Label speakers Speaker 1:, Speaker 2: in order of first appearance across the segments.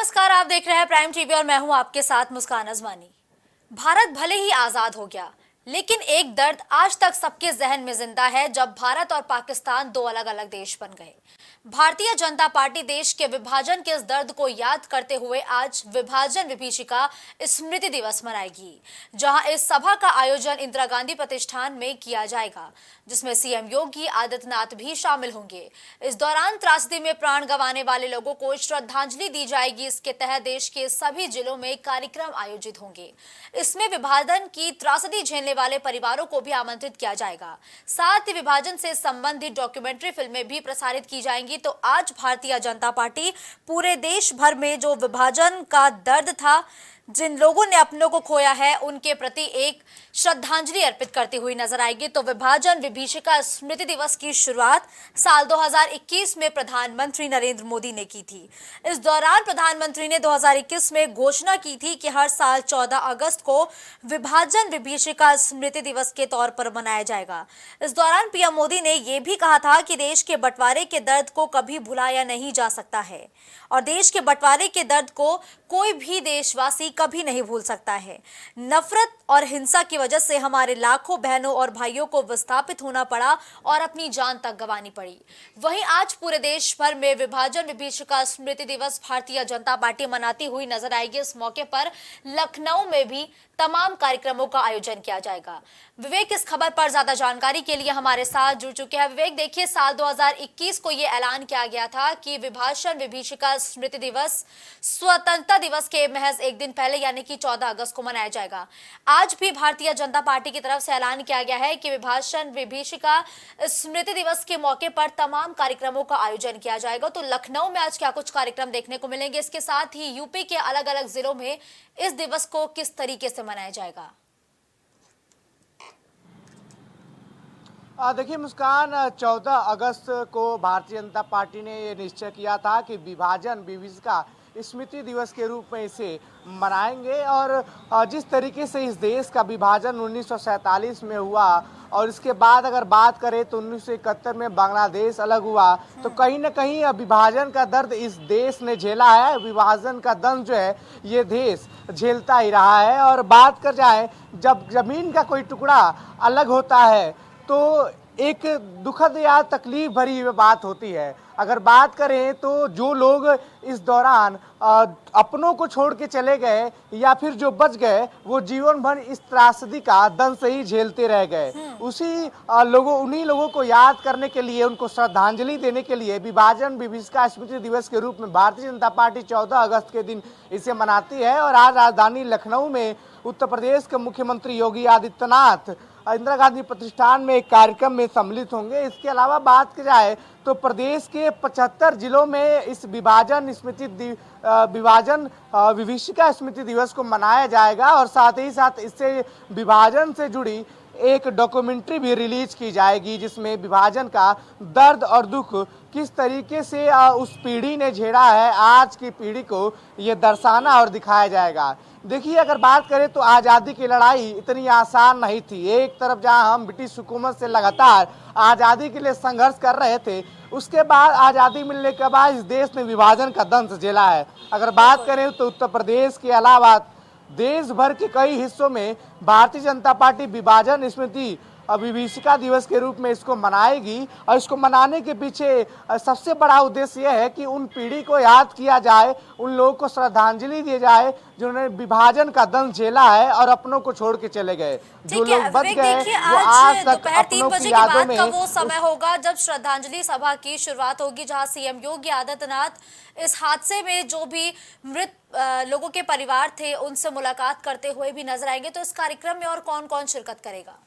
Speaker 1: नमस्कार, आप देख रहे हैं प्राइम टीवी और मैं हूं आपके साथ मुस्कान अजमानी। भारत भले ही आजाद हो गया, लेकिन एक दर्द आज तक सबके जहन में जिंदा है जब भारत और पाकिस्तान दो अलग अलग देश बन गए। भारतीय जनता पार्टी देश के विभाजन के इस दर्द को याद करते हुए आज विभाजन विभीषिका स्मृति दिवस मनाएगी, जहां इस सभा का आयोजन इंदिरा गांधी प्रतिष्ठान में किया जाएगा, जिसमें सीएम योगी आदित्यनाथ भी शामिल होंगे। इस दौरान त्रासदी में प्राण गंवाने वाले लोगों को श्रद्धांजलि दी जाएगी। इसके तहत देश के सभी जिलों में कार्यक्रम आयोजित होंगे। इसमें विभाजन की त्रासदी झेलने वाले परिवारों को भी आमंत्रित किया जाएगा। साथ ही विभाजन से संबंधित डॉक्यूमेंट्री फिल्में भी प्रसारित की जाएंगी। तो आज भारतीय जनता पार्टी पूरे देश भर में जो विभाजन का दर्द था, जिन लोगों ने अपनों को खोया है, उनके प्रति एक श्रद्धांजलि अर्पित करती हुई नजर आएगी। तो विभाजन विभीषिका स्मृति दिवस की शुरुआत साल 2021 में प्रधानमंत्री नरेंद्र मोदी ने की थी। इस दौरान प्रधानमंत्री ने 2021 में घोषणा की थी कि हर साल 14 अगस्त को विभाजन विभीषिका स्मृति दिवस के तौर पर मनाया जाएगा। इस दौरान पीएम मोदी ने यह भी कहा था कि देश के बंटवारे के दर्द को कभी भुलाया नहीं जा सकता है और देश के बंटवारे के दर्द को कोई भी देशवासी कभी नहीं भूल सकता है। नफरत और हिंसा की वजह से हमारे लाखों बहनों और भाइयों को विस्थापित होना पड़ा और अपनी जान तक गंवानी पड़ी। वहीं आज पूरे देश भर में विभाजन विभीषिका स्मृति दिवस भारतीय जनता पार्टी मनाती हुई नजर आएगी। इस मौके पर लखनऊ में भी तमाम कार्यक्रमों का आयोजन किया जाएगा। विवेक इस खबर पर ज्यादा जानकारी के लिए हमारे साथ जुड़ चुके हैं। विवेक, देखिए, साल 2021 को यह ऐलान किया गया था कि विभाजन विभीषिका स्मृति दिवस स्वतंत्रता दिवस के महज एक दिन पहले यानी कि 14 अगस्त को मनाया जाएगा। आज भी भारतीय जनता पार्टी की तरफ से ऐलान किया गया है कि विभाजन विभीषिका स्मृति दिवस के मौके पर तमाम कार्यक्रमों का आयोजन किया जाएगा। तो लखनऊ में आज क्या कुछ कार्यक्रम देखने को मिलेंगे, इसके साथ ही यूपी के अलग अलग जिलों में इस दिवस को किस तरीके से मनाया जाएगा?
Speaker 2: देखिए मुस्कान, 14 अगस्त को भारतीय जनता पार्टी ने ये निश्चय किया था कि विभाजन विभीषिका स्मृति दिवस के रूप में इसे मनाएंगे। और जिस तरीके से इस देश का विभाजन 1947 में हुआ और इसके बाद अगर बात करें तो 1971 में बांग्लादेश अलग हुआ, तो कहीं ना कहीं विभाजन का दर्द इस देश ने झेला है। विभाजन का दर्द जो है ये देश झेलता ही रहा है। और बात कर जाए, जब जमीन का कोई टुकड़ा अलग होता है तो एक दुखद या तकलीफ भरी बात होती है। अगर बात करें तो जो लोग इस दौरान अपनों को छोड़ के चले गए या फिर जो बच गए, वो जीवन भर इस त्रासदी का दंश ही झेलते रह गए। उन्हीं लोगों को याद करने के लिए, उनको श्रद्धांजलि देने के लिए विभाजन विभीषिका स्मृति दिवस के रूप में भारतीय जनता पार्टी 14 अगस्त के दिन इसे मनाती है। और आज राजधानी लखनऊ में उत्तर प्रदेश के मुख्यमंत्री योगी आदित्यनाथ इंदिरा गांधी प्रतिष्ठान में एक कार्यक्रम में सम्मिलित होंगे। इसके अलावा बात की जाए तो प्रदेश के 75 जिलों में इस विभाजन विभीषिका स्मृति दिवस को मनाया जाएगा। और साथ ही साथ इससे विभाजन से जुड़ी एक डॉक्यूमेंट्री भी रिलीज की जाएगी, जिसमें विभाजन का दर्द और दुख किस तरीके से उस पीढ़ी ने झेला है, आज की पीढ़ी को ये दर्शाना और दिखाया जाएगा। देखिए, अगर बात करें तो आज़ादी की लड़ाई इतनी आसान नहीं थी। एक तरफ जहां हम ब्रिटिश हुकूमत से लगातार आज़ादी के लिए संघर्ष कर रहे थे, उसके बाद आज़ादी मिलने के बाद इस देश ने विभाजन का दंश झेला है। अगर बात करें तो उत्तर प्रदेश के अलावा देश भर के कई हिस्सों में भारतीय जनता पार्टी विभाजन स्मृति विभीषिका दिवस के रूप में इसको मनाएगी। और इसको मनाने के पीछे सबसे बड़ा उद्देश्य यह है कि उन पीढ़ी को याद किया जाए, उन लोगों को श्रद्धांजलि दी जाए जिन्होंने विभाजन का दंश झेला है और अपनों को छोड़ के चले गए। जो लोग बच गए वो आज तक अपनों की यादों में
Speaker 1: वो समय होगा जब श्रद्धांजलि सभा की शुरुआत होगी, जहां सीएम योगी आदित्यनाथ इस हादसे में जो भी मृत लोगों के परिवार थे उनसे मुलाकात करते हुए भी नजर आएंगे। तो इस कार्यक्रम में और कौन कौन शिरकत करेगा?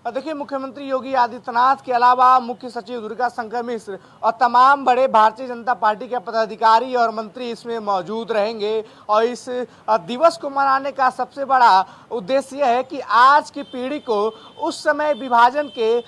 Speaker 2: देखिए, मुख्यमंत्री योगी आदित्यनाथ के अलावा मुख्य सचिव दुर्गा शंकर मिश्र और तमाम बड़े भारतीय जनता पार्टी के पदाधिकारी और मंत्री इसमें मौजूद रहेंगे। और इस दिवस को मनाने का सबसे बड़ा उद्देश्य यह है कि आज की पीढ़ी को उस समय विभाजन के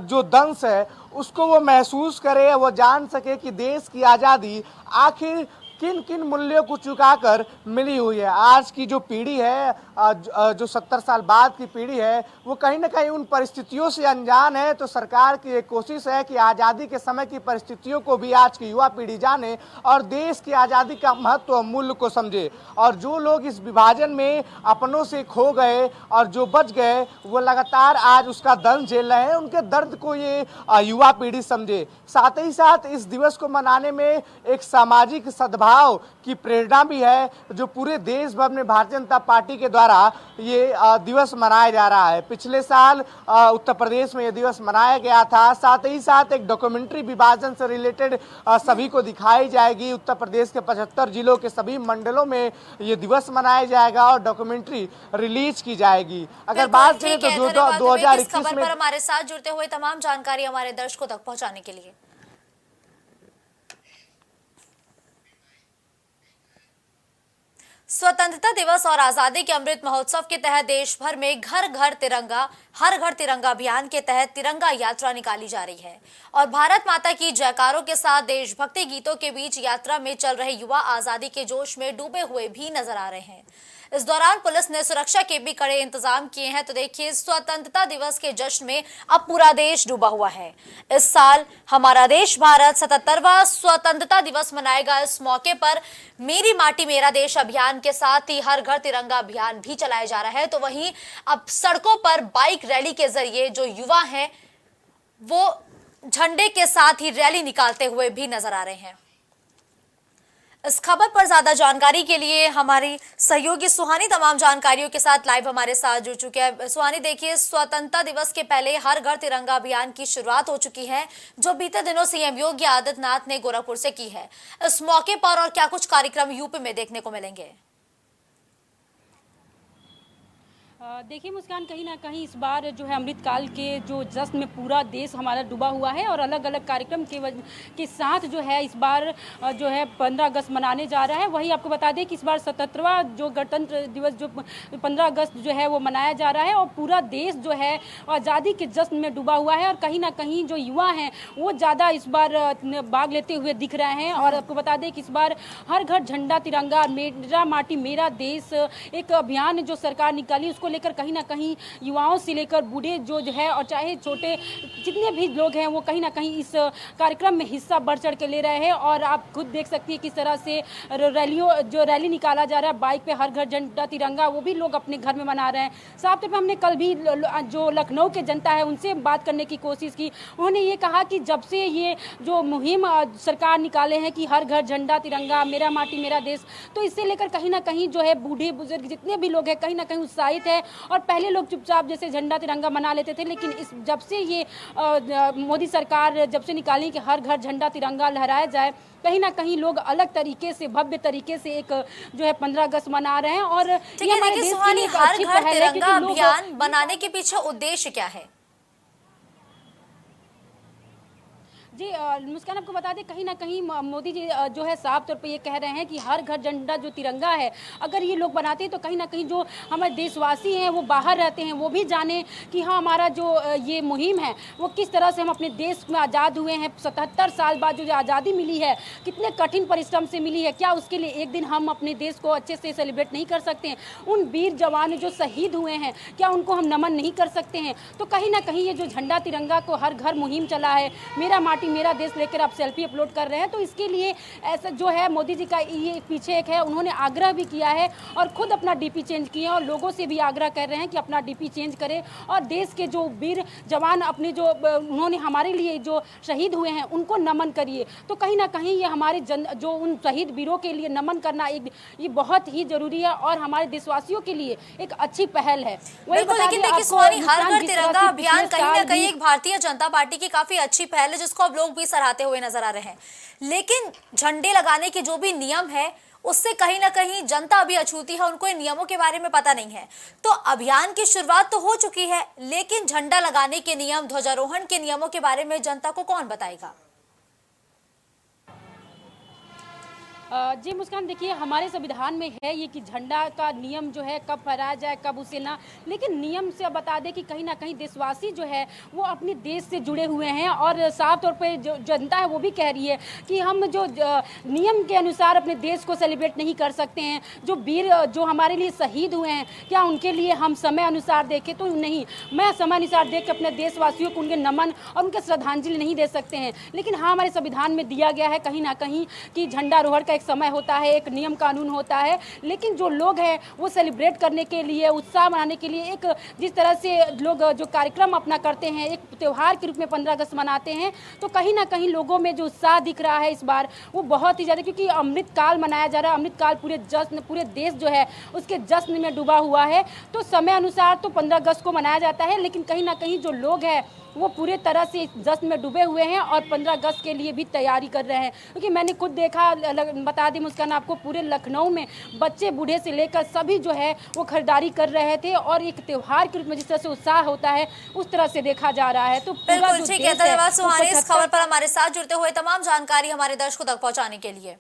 Speaker 2: जो दंश है उसको वो महसूस करे, वो जान सके कि देश की आज़ादी आखिर किन किन मूल्यों को चुकाकर मिली हुई है। आज की जो पीढ़ी है, जो 70 साल बाद की पीढ़ी है, वो कहीं ना कहीं उन परिस्थितियों से अनजान है। तो सरकार की एक कोशिश है कि आज़ादी के समय की परिस्थितियों को भी आज की युवा पीढ़ी जाने और देश की आज़ादी का महत्व और मूल्य को समझे। और जो लोग इस विभाजन में अपनों से खो गए और जो बच गए, वो लगातार आज उसका दर्द झेल रहे हैं। उनके दर्द को ये युवा पीढ़ी समझे। साथ ही साथ इस दिवस को मनाने में एक सामाजिक सद्भाव की प्रेरणा भी है, जो पूरे देश भर में भारतीय जनता पार्टी के द्वारा ये दिवस मनाया जा रहा है। पिछले साल उत्तर प्रदेश में ये दिवस मनाया गया था। साथ ही साथ एक डॉक्यूमेंट्री विभाजन से रिलेटेड सभी को दिखाई जाएगी। उत्तर प्रदेश के 75 जिलों के सभी मंडलों में ये दिवस मनाया जाएगा और डॉक्यूमेंट्री रिलीज की जाएगी। अगर बात करें तो 2021 में
Speaker 1: हमारे साथ जुड़ते हुए तमाम जानकारी हमारे दर्शकों तक पहुंचाने के लिए। स्वतंत्रता दिवस और आजादी के अमृत महोत्सव के तहत देश भर में घर घर तिरंगा, हर घर तिरंगा अभियान के तहत तिरंगा यात्रा निकाली जा रही है और भारत माता की जयकारों के साथ देशभक्ति गीतों के बीच यात्रा में चल रहे युवा आजादी के जोश में डूबे हुए भी नजर आ रहे हैं। इस दौरान पुलिस ने सुरक्षा के भी कड़े इंतजाम किए हैं। तो देखिए, स्वतंत्रता दिवस के जश्न में अब पूरा देश डूबा हुआ है। इस साल हमारा देश भारत 77वां स्वतंत्रता दिवस मनाएगा। इस मौके पर मेरी माटी मेरा देश अभियान के साथ ही हर घर तिरंगा अभियान भी चलाया जा रहा है। तो वहीं अब सड़कों पर बाइक रैली के जरिए जो युवा हैं वो झंडे के साथ ही रैली निकालते हुए भी नजर आ रहे हैं। इस खबर पर ज्यादा जानकारी के लिए हमारी सहयोगी सुहानी तमाम जानकारियों के साथ लाइव हमारे साथ जुड़ चुके हैं। सुहानी, देखिए, स्वतंत्रता दिवस के पहले हर घर तिरंगा अभियान की शुरुआत हो चुकी है, जो बीते दिनों सीएम योगी आदित्यनाथ ने गोरखपुर से की है। इस मौके पर और क्या कुछ कार्यक्रम यूपी में देखने को मिलेंगे?
Speaker 3: देखिए मुस्कान, कहीं ना कहीं इस बार जो है अमृतकाल के जो जश्न में पूरा देश हमारा डूबा हुआ है और अलग अलग कार्यक्रम के साथ जो है इस बार जो है 15 अगस्त मनाने जा रहा है। वही आपको बता दें कि इस बार 77वां जो गणतंत्र दिवस जो 15 अगस्त जो है वो मनाया जा रहा है और पूरा देश जो है आज़ादी के जश्न में डूबा हुआ है और कहीं ना कहीं जो युवा हैं वो ज़्यादा इस बार भाग लेते हुए दिख रहे हैं। और आपको बता दें कि इस बार हर घर झंडा तिरंगा, मेरा माटी मेरा देश एक अभियान जो सरकार निकाली, उसको लेकर कहीं ना कहीं युवाओं से लेकर बूढ़े जो है और चाहे छोटे जितने भी लोग हैं वो कहीं ना कहीं इस कार्यक्रम में हिस्सा बढ़ चढ़ के ले रहे हैं। और आप खुद देख सकती हैं किस तरह से रैली निकाला जा रहा है बाइक पे, हर घर झंडा तिरंगा, वो भी लोग अपने घर में मना रहे हैं। साथ में हमने कल भी जो लखनऊ के जनता है उनसे बात करने की कोशिश की। उन्होंने ये कहा कि जब से ये जो मुहिम सरकार निकाले हैं कि हर घर झंडा तिरंगा, मेरा माटी मेरा देश, तो इससे लेकर कहीं ना कहीं जो है बूढ़े बुजुर्ग जितने भी लोग हैं कहीं ना कहीं उत्साहित है। और पहले लोग चुपचाप जैसे झंडा तिरंगा मना लेते थे, लेकिन इस जब से ये मोदी सरकार जब से निकाली कि हर घर झंडा तिरंगा लहराया जाए, कहीं ना कहीं लोग अलग तरीके से, भव्य तरीके से एक जो है 15 अगस्त मना रहे हैं। और ये हमारे देश के लिए एक अच्छी पहल है क्योंकि
Speaker 1: अभियान बनाने के पीछे उद्देश्य क्या है?
Speaker 3: जी मुस्कान, आपको बता दें कहीं ना कहीं मोदी जी जो है साफ तौर पे ये कह रहे हैं कि हर घर झंडा जो तिरंगा है अगर ये लोग बनाते हैं तो कहीं ना कहीं जो हमारे देशवासी हैं वो बाहर रहते हैं वो भी जाने कि हाँ हमारा जो ये मुहिम है वो किस तरह से हम अपने देश में आज़ाद हुए हैं। 77 साल बाद जो आज़ादी मिली है कितने कठिन परिश्रम से मिली है, क्या उसके लिए एक दिन हम अपने देश को अच्छे से सेलिब्रेट नहीं कर सकते हैं? उन वीर जवान जो शहीद हुए हैं क्या उनको हम नमन नहीं कर सकते हैं? तो कहीं ना कहीं ये जो झंडा तिरंगा को हर घर मुहिम चला है, मेरा माटी मेरा देश लेकर आप सेल्फी अपलोड कर रहे हैं, तो इसके लिए ऐसा जो है मोदी जी का ये पीछे एक है, उन्होंने आग्रह भी किया है और खुद अपना डीपी चेंज किए और लोगों से भी आग्रह कर रहे हैं कि अपना डीपी चेंज करें और देश के जो वीर जवान अपने जो उन्होंने हमारे लिए जो शहीद हुए हैं उनको नमन करिए। तो कहीं ना कहीं ये हमारे जो उन शहीद वीरों के लिए नमन करना एक ये बहुत ही जरूरी है और हमारे देशवासियों के लिए एक अच्छी पहल है।
Speaker 1: लेकिन देखिए सुहानी, हर घर तिरंगा अभियान कहीं ना कहीं एक भारतीय जनता पार्टी की काफी अच्छी पहल है जिसको अब लोग भी सराहते हुए नजर आ रहे हैं, लेकिन झंडे लगाने के जो भी नियम है उससे कहीं ना कहीं जनता अभी अछूती है, उनको इन नियमों के बारे में पता नहीं है। तो अभियान की शुरुआत तो हो चुकी है, लेकिन झंडा लगाने के नियम, ध्वजारोहण के नियमों के बारे में जनता को कौन बताएगा?
Speaker 3: जी मुस्कान, देखिए हमारे संविधान में है ये कि झंडा का नियम जो है कब फहराया जाए कब उसे ना, लेकिन नियम से बता दें कि कहीं ना कहीं देशवासी जो है वो अपने देश से जुड़े हुए हैं और साफ तौर पे जो जनता है वो भी कह रही है कि हम जो नियम के अनुसार अपने देश को सेलिब्रेट नहीं कर सकते हैं। जो वीर जो हमारे लिए शहीद हुए हैं, क्या उनके लिए हम समय अनुसार देखें? तो नहीं, मैं समय अनुसार देख के अपने देशवासियों को उनके नमन और उनके श्रद्धांजलि नहीं दे सकते हैं। लेकिन हाँ, हमारे संविधान में दिया गया है कहीं ना कहीं कि झंडारोहण का एक समय होता है, एक नियम कानून होता है। लेकिन जो लोग हैं वो सेलिब्रेट करने के लिए, उत्साह मनाने के लिए, एक जिस तरह से लोग जो कार्यक्रम अपना करते हैं, एक त्यौहार के रूप में 15 अगस्त मनाते हैं, तो कहीं ना कहीं लोगों में जो उत्साह दिख रहा है इस बार वो बहुत ही ज़्यादा, क्योंकि अमृत काल मनाया जा रहा है। अमृत काल पूरे देश जो है उसके जश्न में डूबा हुआ है। तो समय अनुसार तो 15 अगस्त को मनाया जाता है, लेकिन कहीं ना कहीं जो लोग हैं वो पूरे तरह से इस जश्न में डूबे हुए हैं और 15 अगस्त के लिए भी तैयारी कर रहे हैं। क्योंकि मैंने खुद देखा, बता दी मुस्कान आपको, पूरे लखनऊ में बच्चे बूढ़े से लेकर सभी जो है वो खरीदारी कर रहे थे और एक त्यौहार के रूप में जिस तरह से उत्साह होता है उस तरह से देखा जा रहा है। तो पूरा जो
Speaker 1: ठीक है, धन्यवाद सुहानी इस खबर पर हमारे साथ जुड़ते हुए तमाम जानकारी हमारे दर्शकों तक पहुंचाने के लिए।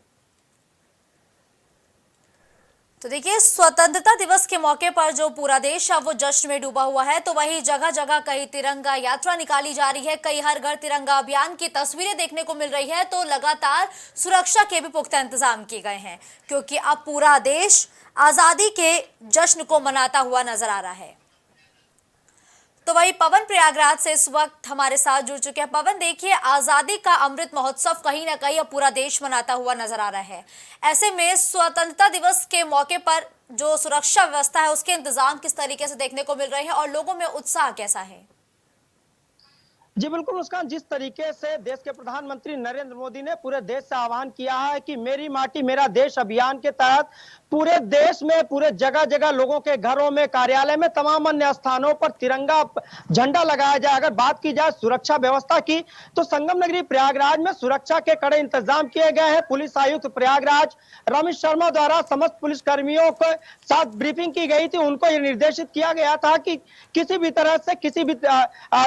Speaker 1: तो देखिए, स्वतंत्रता दिवस के मौके पर जो पूरा देश है वो जश्न में डूबा हुआ है, तो वही जगह जगह कई तिरंगा यात्रा निकाली जा रही है, कई हर घर तिरंगा अभियान की तस्वीरें देखने को मिल रही है। तो लगातार सुरक्षा के भी पुख्ता इंतजाम किए गए हैं, क्योंकि अब पूरा देश आजादी के जश्न को मनाता हुआ नजर आ रहा है। तो वही पवन प्रयागराज से इस वक्त हमारे साथ जुड़ चुके हैं। पवन, देखिए, आजादी का अमृत महोत्सव कहीं ना कहीं अब पूरा देश मनाता हुआ नजर आ रहा है। ऐसे में स्वतंत्रता दिवस के मौके पर जो सुरक्षा व्यवस्था है उसके इंतजाम किस तरीके से देखने को मिल रहे हैं और लोगों में उत्साह कैसा है?
Speaker 4: जी बिल्कुल मुस्कान, जिस तरीके से देश के प्रधानमंत्री नरेंद्र मोदी ने पूरे देश से आह्वान किया है कि मेरी माटी मेरा देश अभियान के तहत पूरे देश में, पूरे जगह जगह लोगों के घरों में, कार्यालय में, तमाम अन्य स्थानों पर तिरंगा झंडा लगाया जाए। अगर बात की जाए सुरक्षा व्यवस्था की, तो संगम नगरी प्रयागराज में सुरक्षा के कड़े इंतजाम किए गए हैं। पुलिस आयुक्त प्रयागराज रमेश शर्मा द्वारा समस्त पुलिस कर्मियों के साथ ब्रीफिंग की गई थी। उनको ये निर्देशित किया गया था कि किसी भी तरह से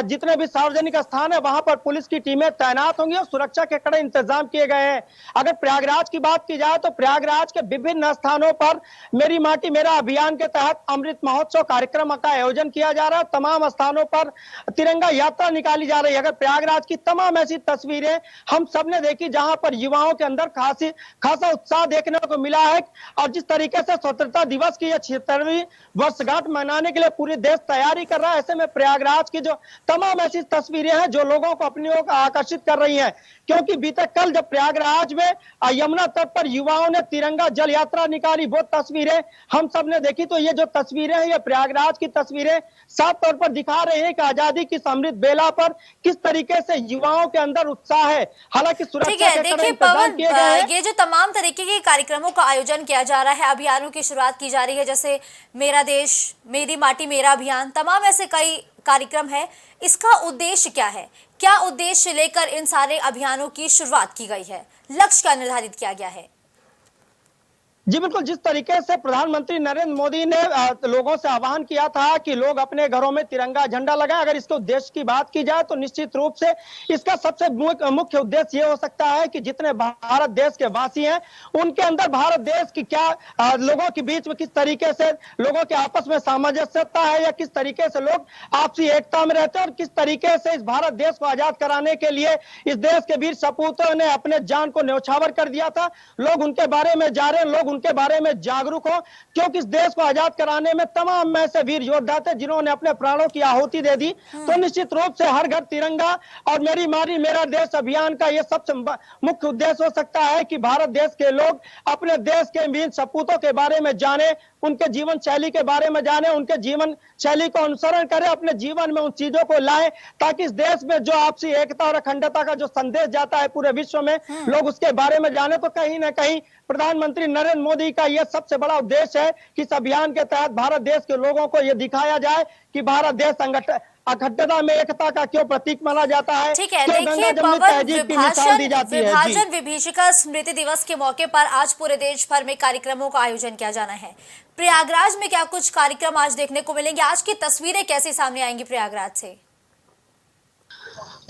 Speaker 4: जितने भी सार्वजनिक स्थान है वहां पर पुलिस की टीमें तैनात होंगी और सुरक्षा के कड़े इंतजाम किए गए हैं। अगर प्रयागराज की बात की जाए तो प्रयागराज के विभिन्न स्थानों पर मेरी माटी मेरा अभियान के तहत अमृत महोत्सव कार्यक्रम का आयोजन किया जा रहा है। तमाम स्थानों पर तिरंगा यात्रा निकाली जा रही है। अगर प्रयागराज की तमाम ऐसी तस्वीरें हम सबने देखी जहां पर युवाओं के अंदर खासा उत्साह देखने को मिला है। और जिस तरीके से स्वतंत्रता दिवस की 76वीं वर्षगांठ मनाने के लिए पूरे देश तैयारी कर रहा है, ऐसे में प्रयागराज की जो तमाम ऐसी तस्वीरें हैं जो लोगों को अपनी ओर आकर्षित कर रही हैं। क्योंकि बीते कल जब प्रयागराज में यमुना तट पर युवाओं ने तिरंगा जल यात्रा निकाली, वो तस्वीरें हम सब ने देखी। तो ये जो तस्वीरें हैं ये प्रयागराज की तस्वीरें साफ तौर पर दिखा रहे हैं कि आजादी की अमृत बेला पर किस तरीके से युवाओं के अंदर उत्साह है। हालांकि सुरक्षा के कड़े इंतजाम किए गए हैं।
Speaker 1: ये जो तमाम तरीके के कार्यक्रमों का आयोजन किया जा रहा है, अभियानों की शुरुआत की जा रही है, जैसे मेरा देश मेरी माटी मेरा अभियान, तमाम ऐसे कई कार्यक्रम है, इसका उद्देश्य क्या है? क्या उद्देश्य लेकर इन सारे अभियानों की शुरुआत की गई है? लक्ष्य क्या निर्धारित किया गया है?
Speaker 4: जी बिल्कुल, जिस तरीके से प्रधानमंत्री नरेंद्र मोदी ने लोगों से आह्वान किया था कि लोग अपने घरों में तिरंगा झंडा लगाएं, अगर इसके उद्देश्य की बात की जाए तो निश्चित रूप से इसका सबसे मुख्य उद्देश्य ये हो सकता है कि जितने भारत देश के वासी हैं उनके अंदर भारत देश की क्या लोगों के बीच में किस तरीके से लोगों के आपस में सामंजस्यता है या किस तरीके से लोग आपसी एकता में रहते हैं और किस तरीके से इस भारत देश को आजाद कराने के लिए इस देश के वीर सपूतों ने अपने जान को न्यौछावर कर दिया था। लोग उनके बारे में जा रहे हैं, लोग उनके बारे में जागरूक हो, क्योंकि इस देश को आजाद कराने में तमाम ऐसे वीर योद्धा थे जिन्होंने अपने प्राणों की आहुति दे दी। तो निश्चित रूप से हर घर तिरंगा और मेरी माटी मेरा देश अभियान का यह सबसे मुख्य उद्देश्य हो सकता है कि भारत देश के लोग अपने देश के वीर सपूतों के बारे में जाने, उनके जीवन शैली के बारे में जाने, उनके जीवन शैली को अनुसरण करें, अपने जीवन में उन चीजों को लाएं ताकि इस देश में जो आपसी एकता और अखंडता का जो संदेश जाता है पूरे विश्व में लोग उसके बारे में जाने। तो कहीं ना कहीं प्रधानमंत्री नरेंद्र मोदी का यह सबसे बड़ा उद्देश्य है कि इस अभियान के तहत भारत देश के लोगों को यह दिखाया जाए कि भारत देश अखंडता में एकता का क्यों प्रतीक माना जाता है।
Speaker 1: ठीक है, देखिए पवन, विभाजन विभीषिका स्मृति दिवस के मौके पर आज पूरे देश भर में कार्यक्रमों का आयोजन किया जाना है। प्रयागराज में क्या कुछ कार्यक्रम आज देखने को मिलेंगे? आज की तस्वीरें कैसी सामने आएंगी प्रयागराज से?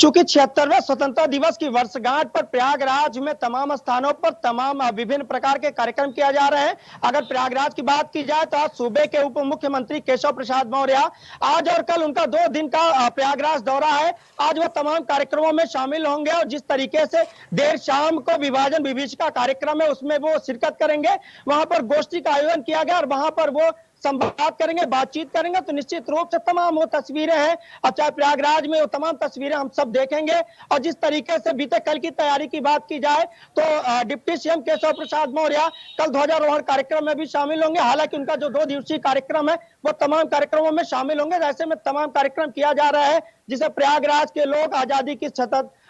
Speaker 4: चूंकि 76वें स्वतंत्रता दिवस की वर्षगांठ पर प्रयागराज में तमाम स्थानों पर तमाम विभिन्न प्रकार के कार्यक्रम किया जा रहे हैं। अगर प्रयागराज की बात की जाए तो आज सूबे के उप मुख्यमंत्री केशव प्रसाद मौर्य, आज और कल उनका 2 दिन का प्रयागराज दौरा है। आज वो तमाम कार्यक्रमों में शामिल होंगे और जिस तरीके से देर शाम को विभाजन विभीषिका कार्यक्रम है उसमें वो शिरकत करेंगे। वहां पर गोष्ठी का आयोजन किया गया और वहां पर वो संवाद करेंगे, बातचीत करेंगे। तो निश्चित रूप से तमाम वो तस्वीरें हैं, अब चाहे प्रयागराज में वो तमाम तस्वीरें हम सब देखेंगे। और जिस तरीके से बीते कल की तैयारी की बात की जाए तो डिप्टी सीएम केशव प्रसाद मौर्य कल ध्वजारोहण कार्यक्रम में भी शामिल होंगे। हालांकि उनका जो 2 दिवसीय कार्यक्रम है वो तमाम कार्यक्रमों में शामिल होंगे। ऐसे में तमाम कार्यक्रम किया जा रहा है जिसे प्रयागराज के लोग आजादी की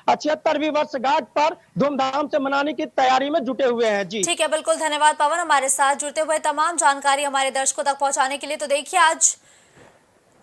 Speaker 4: 76वीं वर्षगांठ पर धूमधाम से मनाने की तैयारी में जुटे हुए हैं। जी
Speaker 1: ठीक है, बिल्कुल धन्यवाद पवन, हमारे साथ जुड़ते हुए तमाम जानकारी हमारे दर्शकों तक पहुंचाने के लिए। तो देखिए, आज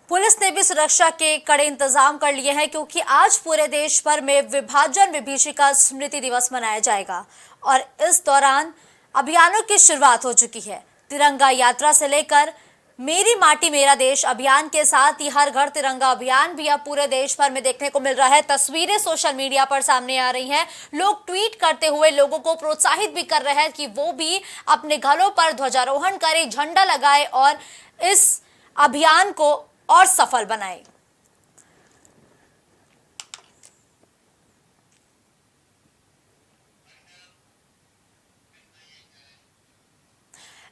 Speaker 1: पुलिस ने भी सुरक्षा के कड़े इंतजाम कर लिए हैं, क्योंकि आज पूरे देश भर में विभाजन विभीषिका स्मृति दिवस मनाया जाएगा और इस दौरान अभियानों की शुरुआत हो चुकी है। तिरंगा यात्रा से लेकर मेरी माटी मेरा देश अभियान के साथ ही हर घर तिरंगा अभियान भी अब पूरे देश भर में देखने को मिल रहा है। तस्वीरें सोशल मीडिया पर सामने आ रही हैं, लोग ट्वीट करते हुए लोगों को प्रोत्साहित भी कर रहे हैं कि वो भी अपने घरों पर ध्वजारोहण करें, झंडा लगाए और इस अभियान को और सफल बनाए।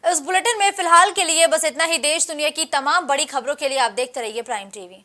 Speaker 1: इस बुलेटिन में फिलहाल के लिए बस इतना ही। देश दुनिया की तमाम बड़ी खबरों के लिए आप देखते रहिए प्राइम टीवी।